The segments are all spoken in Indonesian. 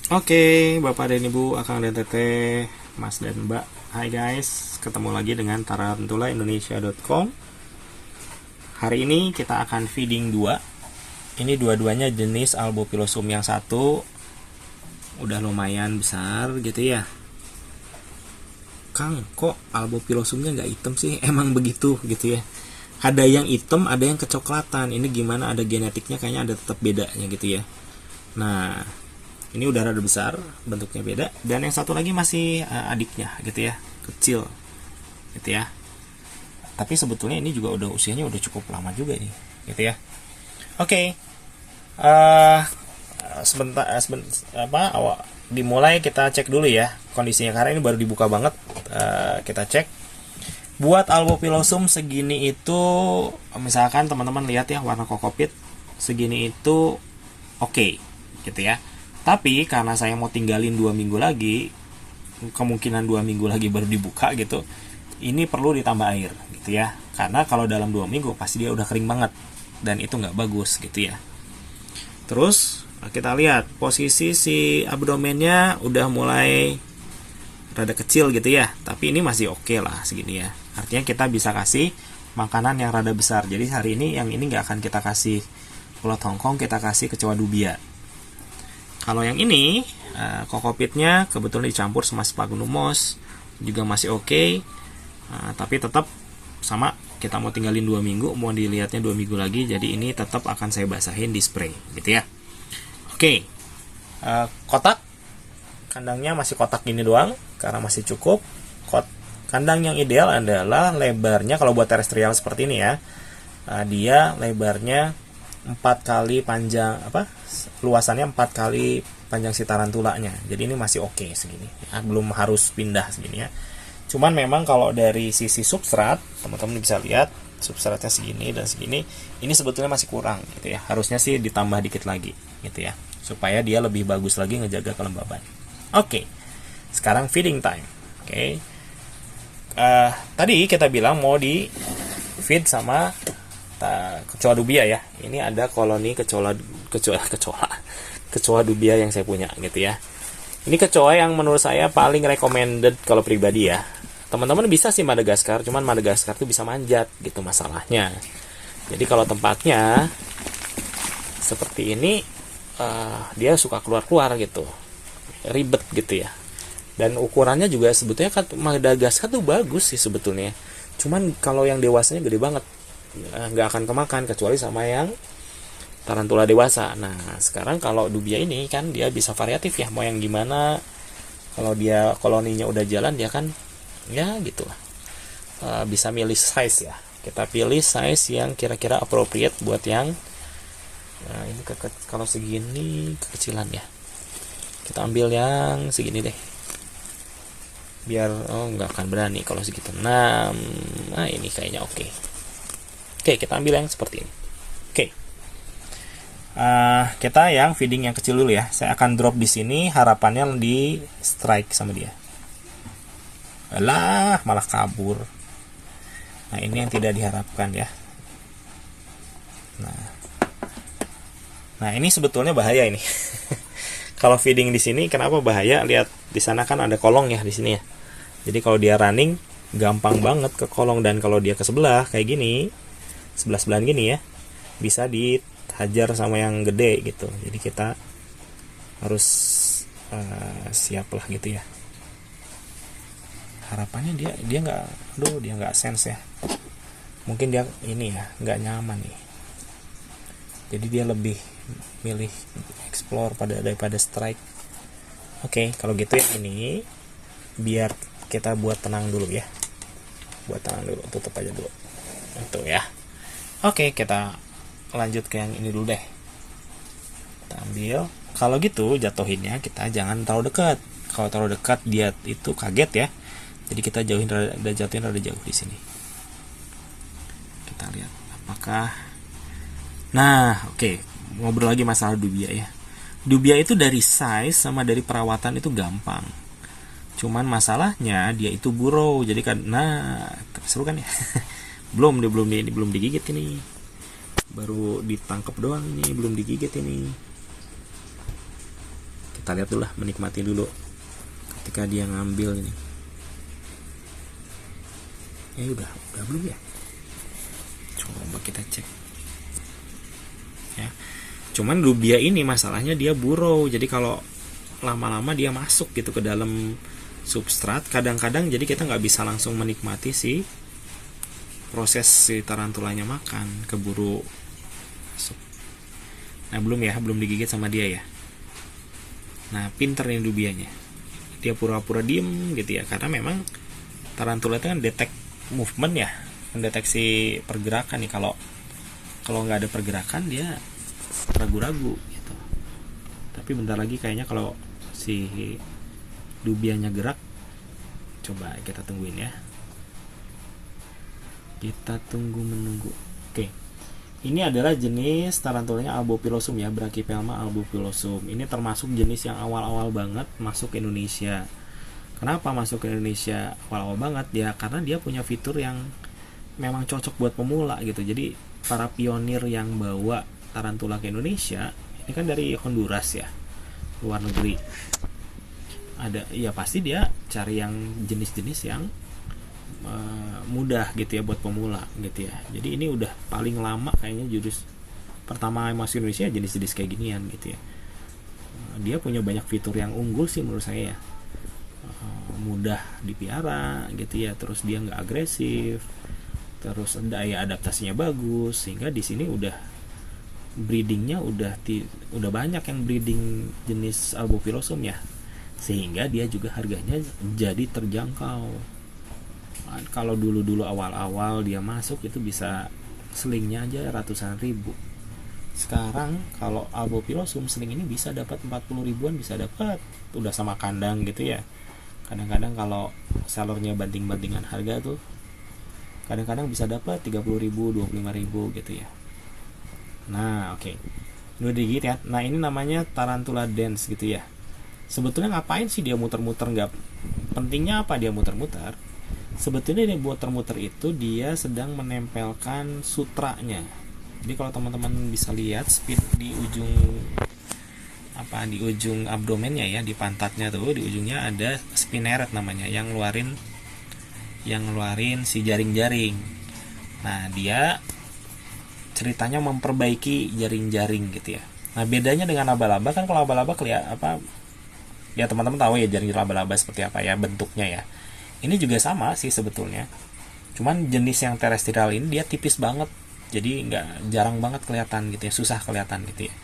Oke, Bapak dan Ibu, Akang dan Teteh, Mas dan Mbak. Hai guys, ketemu lagi dengan tarantulaindonesia.com. Hari ini kita akan feeding 2. Ini dua-duanya jenis Albopilosum. Yang satu udah lumayan besar gitu ya. Kang, kok Albopilosumnya nggak hitam sih? Emang begitu gitu ya. Ada yang hitam, ada yang kecoklatan. Ini gimana? Ada genetiknya kayaknya ada tetap bedanya gitu ya. Nah, ini udah rada besar, bentuknya beda. Dan yang satu lagi masih adiknya gitu ya, kecil gitu ya. Tapi sebetulnya ini juga udah usianya udah cukup lama juga nih gitu ya. Oke. Sebentar, dimulai kita cek dulu ya kondisinya, karena ini baru dibuka banget. Kita cek buat Albopilosum segini itu, misalkan teman-teman lihat ya, warna kokopit segini itu oke gitu ya. Tapi karena saya mau tinggalin 2 minggu lagi, kemungkinan 2 minggu lagi baru dibuka gitu, ini perlu ditambah air gitu ya. Karena kalau dalam 2 minggu pasti dia udah kering banget, dan itu nggak bagus gitu ya. Terus kita lihat posisi si abdomennya udah mulai rada kecil gitu ya, tapi ini masih oke lah segini ya. Artinya kita bisa kasih makanan yang rada besar. Jadi hari ini yang ini nggak akan kita kasih ulat Hongkong, kita kasih kecoa dubia. Kalau yang ini kokopitnya kebetulan dicampur sama sphagnum moss, juga masih oke. Tapi tetap sama, kita mau tinggalin 2 minggu, mau dilihatnya 2 minggu lagi, jadi ini tetap akan saya basahin di spray gitu ya. Oke. Kotak kandangnya masih kotak gini doang karena masih cukup. Kandang yang ideal adalah lebarnya, kalau buat terestrial seperti ini ya, dia lebarnya 4 kali panjang, luasannya 4 kali panjang si tarantulanya. Jadi ini masih oke segini ya, belum harus pindah segini ya. Cuman memang kalau dari sisi substrat, teman-teman bisa lihat substratnya segini dan segini, ini sebetulnya masih kurang gitu ya. Harusnya sih ditambah dikit lagi gitu ya, supaya dia lebih bagus lagi ngejaga kelembaban. Oke. Sekarang feeding time. Oke. Tadi kita bilang mau di feed sama kecoa dubia ya. Ini ada koloni kecoa dubia yang saya punya gitu ya. Ini kecoa yang menurut saya paling recommended kalau pribadi ya. Teman-teman bisa sih Madagaskar, cuman Madagaskar tuh bisa manjat gitu masalahnya. Jadi kalau tempatnya seperti ini, dia suka keluar-keluar gitu, ribet gitu ya. Dan ukurannya juga sebetulnya kan Madagaskar tuh bagus sih sebetulnya. Cuman kalau yang dewasanya gede banget, nggak akan kemakan kecuali sama yang tarantula dewasa. Nah sekarang kalau dubia ini kan dia bisa variatif ya, mau yang gimana. Kalau dia koloninya udah jalan, dia kan ya gitulah, bisa milih size ya. Kita pilih size yang kira-kira appropriate buat yang ini kalau segini kekecilan ya, kita ambil yang segini deh, biar nggak akan berani kalau segitu. Nah ini kayaknya oke. Kita ambil yang seperti ini. Kita yang feeding yang kecil dulu ya. Saya akan drop di sini, harapannya di strike sama dia. Alah, malah kabur. Nah ini yang tidak diharapkan ya. Nah ini sebetulnya bahaya ini. Kalau feeding di sini kenapa bahaya? Lihat di sana kan ada kolong ya di sini ya. Jadi kalau dia running gampang banget ke kolong, dan kalau dia ke sebelah kayak gini, sebelah-sebelahan gini ya, bisa dihajar sama yang gede gitu. Jadi kita harus siap lah gitu ya. Harapannya dia nggak sense ya. Mungkin dia ini ya nggak nyaman nih. Jadi dia lebih milih explore daripada strike. Oke, kalau gitu ya, ini biar kita buat tenang dulu ya. Buat tenang dulu, tutup aja dulu. Itu ya. Oke, kita lanjut ke yang ini dulu deh. Kita ambil. Kalau gitu jatuhinnya kita jangan terlalu dekat. Kalau terlalu dekat dia itu kaget ya. Jadi kita jatuhin rada jauh di sini. Kita lihat apakah. Nah, oke. Ngobrol lagi masalah dubia ya. Dubia itu dari size sama dari perawatan itu gampang. Cuman masalahnya dia itu burrow. Jadi kan, seru kan ya. belum digigit ini. Baru ditangkap doang ini, belum digigit ini. kita lihat dulu lah, menikmati dulu ketika dia ngambil ini. Ya udah belum ya? Coba kita cek. Ya. Cuman dubia ini masalahnya dia burrow. Jadi kalau lama-lama dia masuk gitu ke dalam substrat, kadang-kadang jadi kita nggak bisa langsung menikmati si proses si tarantulanya makan, keburu masuk. Nah belum digigit sama dia ya. Nah pinter nih dubianya, dia pura-pura diem gitu ya, karena memang tarantula itu kan detect movement ya, mendeteksi pergerakan nih. Kalau nggak ada pergerakan dia ragu-ragu gitu. Tapi bentar lagi kayaknya kalau si dubianya gerak, coba kita tungguin ya. Kita menunggu. Oke. Ini adalah jenis tarantulanya Albopilosum ya, Brachypelma albopilosum. Ini termasuk jenis yang awal-awal banget masuk ke Indonesia. Kenapa masuk ke Indonesia awal-awal banget? Ya karena dia punya fitur yang memang cocok buat pemula gitu. Jadi para pionir yang bawa tarantula ke Indonesia ini kan dari Honduras ya, luar negeri. Ada ya pasti dia cari yang jenis-jenis yang mudah gitu ya buat pemula gitu ya. Jadi ini udah paling lama kayaknya jurus pertama masuk Indonesia jenis-jenis kayak ginian gitu ya. Dia punya banyak fitur yang unggul sih menurut saya ya. Mudah dipiara gitu ya, terus dia nggak agresif, terus daya adaptasinya bagus, sehingga di sini udah breedingnya udah banyak yang breeding jenis Albopilosum ya, sehingga dia juga harganya jadi terjangkau. Kalau dulu awal-awal dia masuk itu bisa selingnya aja ratusan ribu. Sekarang kalau Albopilosum seling ini bisa dapat 40 ribuan, bisa dapat, udah sama kandang gitu ya. Kadang-kadang kalau sellernya banting-bantingan harga tuh kadang-kadang bisa dapat 30 ribu, 25 ribu gitu ya. Nah oke, udah digigit ya. Nah ini namanya tarantula dance gitu ya. Sebetulnya ngapain sih dia muter-muter? Nggak pentingnya apa dia muter-muter. Sebetulnya dia muter-muter itu dia sedang menempelkan sutranya. Jadi kalau teman-teman bisa lihat spin di ujung di ujung abdomennya ya, di pantatnya tuh di ujungnya ada spinneret namanya yang ngeluarin si jaring-jaring. Nah dia ceritanya memperbaiki jaring-jaring gitu ya. Nah bedanya dengan laba-laba kan, kalau laba-laba kelihatan ya teman-teman tahu ya jaring laba-laba seperti apa ya bentuknya ya. Ini juga sama sih sebetulnya. Cuman jenis yang terestrial ini dia tipis banget, jadi jarang banget kelihatan gitu ya, susah kelihatan gitu ya.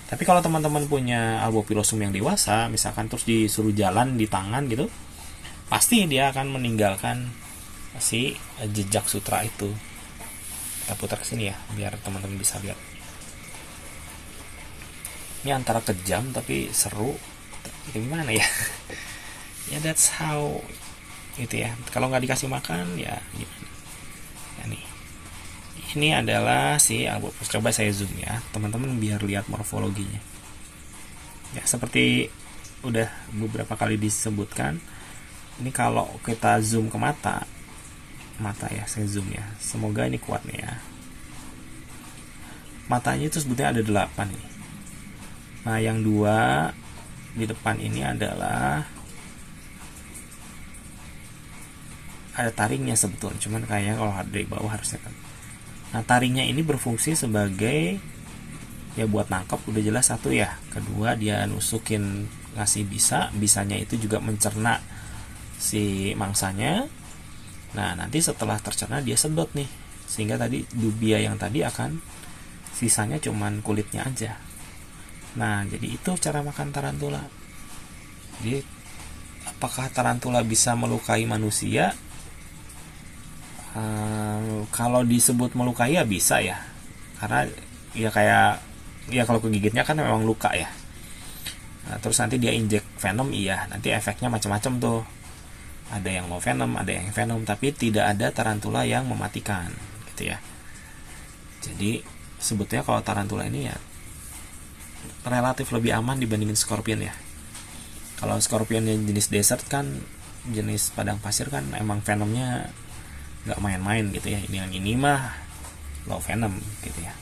Tapi kalau teman-teman punya Albopilosum yang dewasa, misalkan terus disuruh jalan di tangan gitu, pasti dia akan meninggalkan si jejak sutra itu. Kita putar ke sini ya, biar teman-teman bisa lihat. Ini antara kejam tapi seru. Gimana ya? Ya that's how gitu ya. Kalau nggak dikasih makan ya gimana? Ya, nih. Ini adalah si Albopilosum. Coba saya zoom ya, teman-teman biar lihat morfologinya. Ya seperti udah beberapa kali disebutkan, ini kalau kita zoom ke mata ya, saya zoom ya. Semoga ini kuat nih ya. Matanya itu sebetulnya ada 8 nih. Nah yang 2 di depan ini adalah ada taringnya sebetulnya, cuman kayaknya kalau dari bawah harusnya kan. Nah taringnya ini berfungsi sebagai ya buat nangkep, udah jelas satu ya. Kedua dia nusukin, ngasih bisanya itu juga mencerna si mangsanya. Nah nanti setelah tercerna dia sedot nih, sehingga tadi dubia yang tadi akan sisanya cuman kulitnya aja. Nah jadi itu cara makan tarantula. Jadi apakah tarantula bisa melukai manusia? Kalau disebut melukai ya bisa ya, karena ya kayak ya kalau kegigitnya kan memang luka ya. Nah, terus nanti dia injek venom, iya nanti efeknya macam-macam tuh. Ada yang no venom, ada yang venom, tapi tidak ada tarantula yang mematikan gitu ya. Jadi sebetulnya kalau tarantula ini ya relatif lebih aman dibandingin scorpion ya. Kalau scorpion yang jenis desert kan, jenis padang pasir kan emang venomnya nggak main-main gitu ya. Ini mah low venom gitu ya.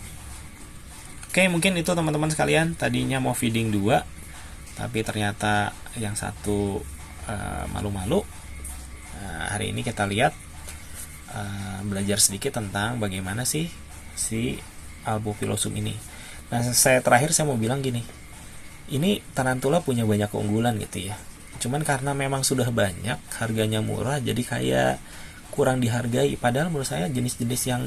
Oke, mungkin itu teman-teman sekalian, tadinya mau feeding 2 tapi ternyata yang satu malu-malu. Hari ini kita lihat belajar sedikit tentang bagaimana sih si Albopilosum ini. Nah, terakhir saya mau bilang gini, ini tarantula punya banyak keunggulan gitu ya. Cuman karena memang sudah banyak, harganya murah, jadi kayak kurang dihargai. Padahal menurut saya jenis-jenis yang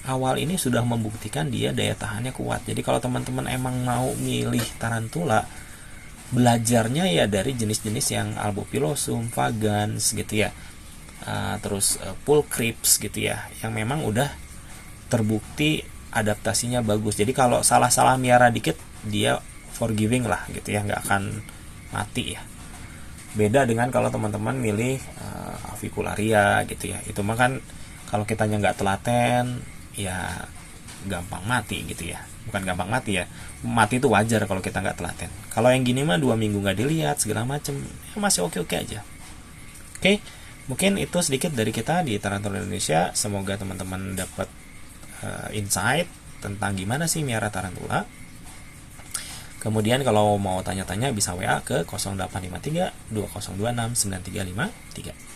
awal ini sudah membuktikan dia daya tahannya kuat. Jadi kalau teman-teman emang mau milih tarantula, belajarnya ya dari jenis-jenis yang Albopilosum, vagans gitu ya. Terus Pulcrips gitu ya, yang memang udah terbukti adaptasinya bagus. Jadi kalau salah-salah miara dikit, dia forgiving lah gitu ya, nggak akan mati ya. Beda dengan kalau teman-teman milih Avicularia gitu ya, itu mah kan kalau kitanya nggak telaten ya gampang mati gitu ya. Bukan gampang mati ya, mati itu wajar kalau kita nggak telaten. Kalau yang gini mah 2 minggu nggak dilihat segala macem, ya masih oke-oke aja. Oke, mungkin itu sedikit dari kita di Tarantula Indonesia. Semoga teman-teman dapat insight tentang gimana sih miara tarantula. Kemudian kalau mau tanya-tanya bisa WA ke 0853 2026 9353.